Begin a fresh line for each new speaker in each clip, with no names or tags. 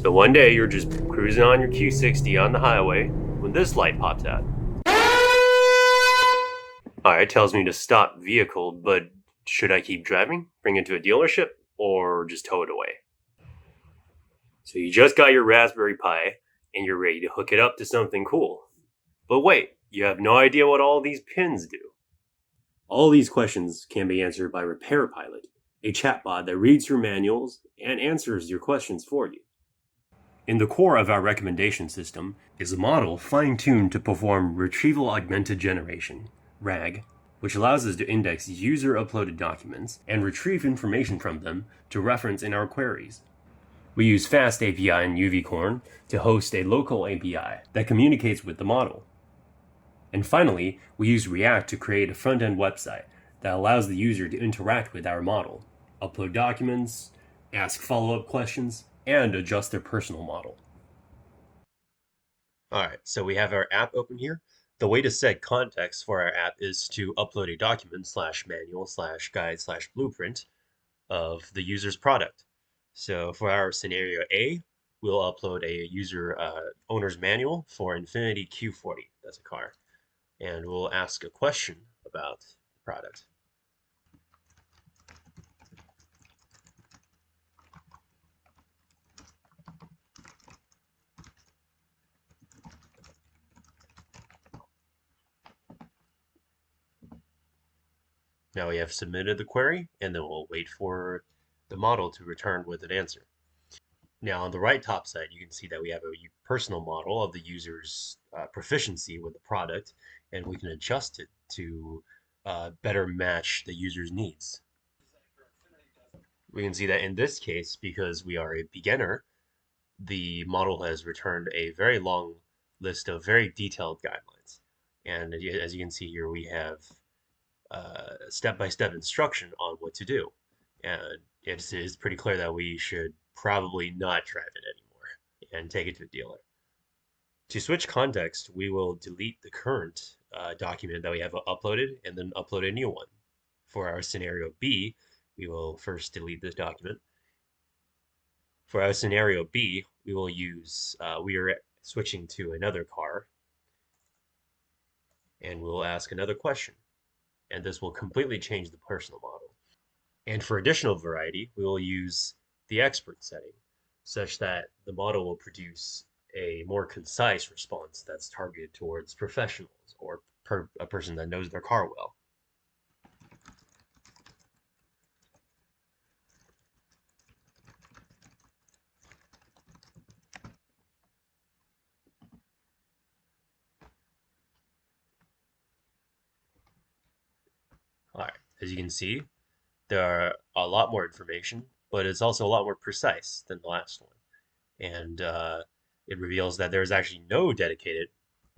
So one day you're just cruising on your Q60 on the highway when this light pops out. Alright, it tells me to stop vehicle, but should I keep driving, bring it to a dealership, or just tow it away? So you just got your Raspberry Pi and you're ready to hook it up to something cool. But wait, you have no idea what all these pins do. All these questions can be answered by RepairPilot, a chatbot that reads through manuals and answers your questions for you. In the core of our recommendation system is a model fine-tuned to perform Retrieval Augmented Generation, RAG, which allows us to index user-uploaded documents and retrieve information from them to reference in our queries. We use Fast API and UVcorn to host a local API that communicates with the model. And finally, we use React to create a front-end website that allows the user to interact with our model, upload documents, ask follow-up questions, and adjust their personal model. Alright, so we have our app open here. The way to set context for our app is to upload a document /manual/guide/blueprint of the user's product. So for our scenario A, we'll upload a user owner's manual for Infiniti Q40. That's a car. And we'll ask a question about the product. Now we have submitted the query, and then we'll wait for the model to return with an answer. Now on the right top side, you can see that we have a personal model of the user's proficiency with the product, and we can adjust it to better match the user's needs. We can see that in this case, because we are a beginner, the model has returned a very long list of very detailed guidelines. And as you can see here, we have step-by-step instruction on what to do. And it is pretty clear that we should probably not drive it anymore and take it to a dealer. To switch context, we will delete the current document that we have uploaded and then upload a new one. For our scenario B, we will first delete this document. For our scenario B, we will use, we are switching to another car, and we'll ask another question. And this will completely change the personal model. And for additional variety, we will use the expert setting, such that the model will produce a more concise response that's targeted towards professionals or a person that knows their car well. All right, as you can see, there are a lot more information, but it's also a lot more precise than the last one. And it reveals that there is actually no dedicated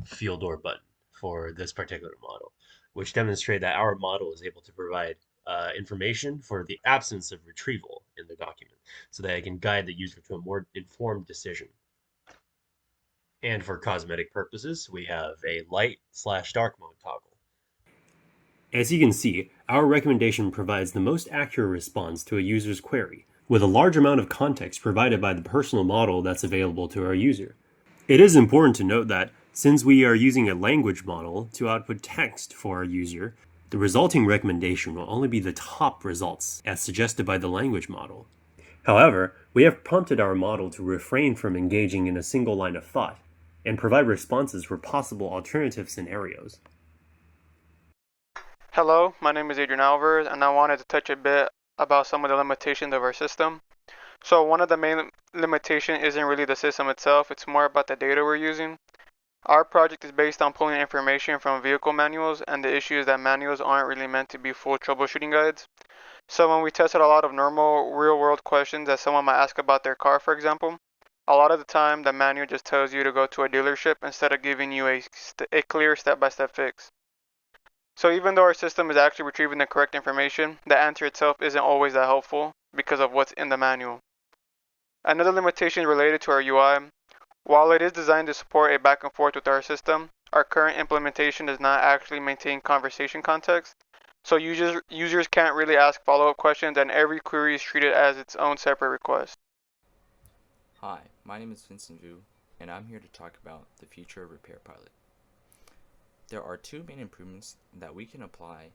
field or button for this particular model, which demonstrates that our model is able to provide information for the absence of retrieval in the document, so that it can guide the user to a more informed decision. And for cosmetic purposes, we have a light/dark mode toggle. As you can see, our recommendation provides the most accurate response to a user's query, with a large amount of context provided by the personal model that's available to our user. It is important to note that, since we are using a language model to output text for our user, the resulting recommendation will only be the top results, as suggested by the language model. However, we have prompted our model to refrain from engaging in a single line of thought, and provide responses for possible alternative scenarios.
Hello, my name is Adrian Alvarez, and I wanted to touch a bit about some of the limitations of our system. So one of the main limitations isn't really the system itself, it's more about the data we're using. Our project is based on pulling information from vehicle manuals, and the issue is that manuals aren't really meant to be full troubleshooting guides. So when we tested a lot of normal real-world questions that someone might ask about their car, for example, a lot of the time the manual just tells you to go to a dealership instead of giving you a clear step-by-step fix. So even though our system is actually retrieving the correct information, the answer itself isn't always that helpful because of what's in the manual. Another limitation related to our UI. While it is designed to support a back and forth with our system, our current implementation does not actually maintain conversation context. So users can't really ask follow-up questions, and every query is treated as its own separate request.
Hi, my name is Vincent Vu, and I'm here to talk about the future of RepairPilot. There are two main improvements that we can apply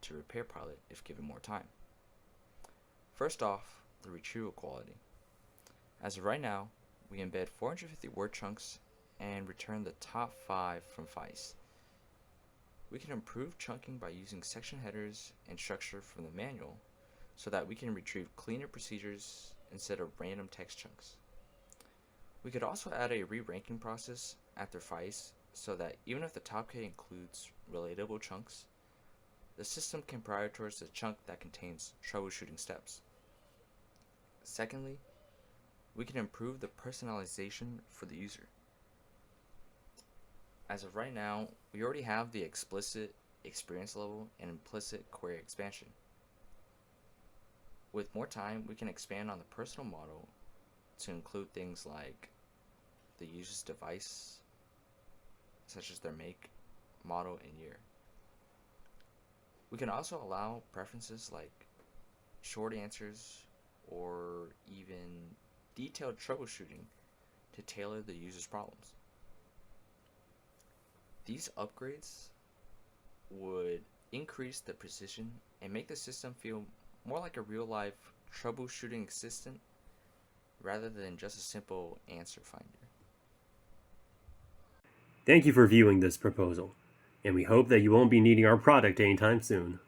to RepairPilot if given more time. First off, the retrieval quality. As of right now, we embed 450 word chunks and return the top 5 from FICE. We can improve chunking by using section headers and structure from the manual so that we can retrieve cleaner procedures instead of random text chunks. We could also add a re-ranking process after FICE so that even if the top K includes relatable chunks, the system can prioritize the chunk that contains troubleshooting steps. Secondly, we can improve the personalization for the user. As of right now, we already have the explicit experience level and implicit query expansion. With more time, we can expand on the personal model to include things like the user's device, such as their make, model, and year. We can also allow preferences like short answers or even detailed troubleshooting to tailor the user's problems. These upgrades would increase the precision and make the system feel more like a real life troubleshooting assistant rather than just a simple answer finder.
Thank you for viewing this proposal, and we hope that you won't be needing our product anytime soon.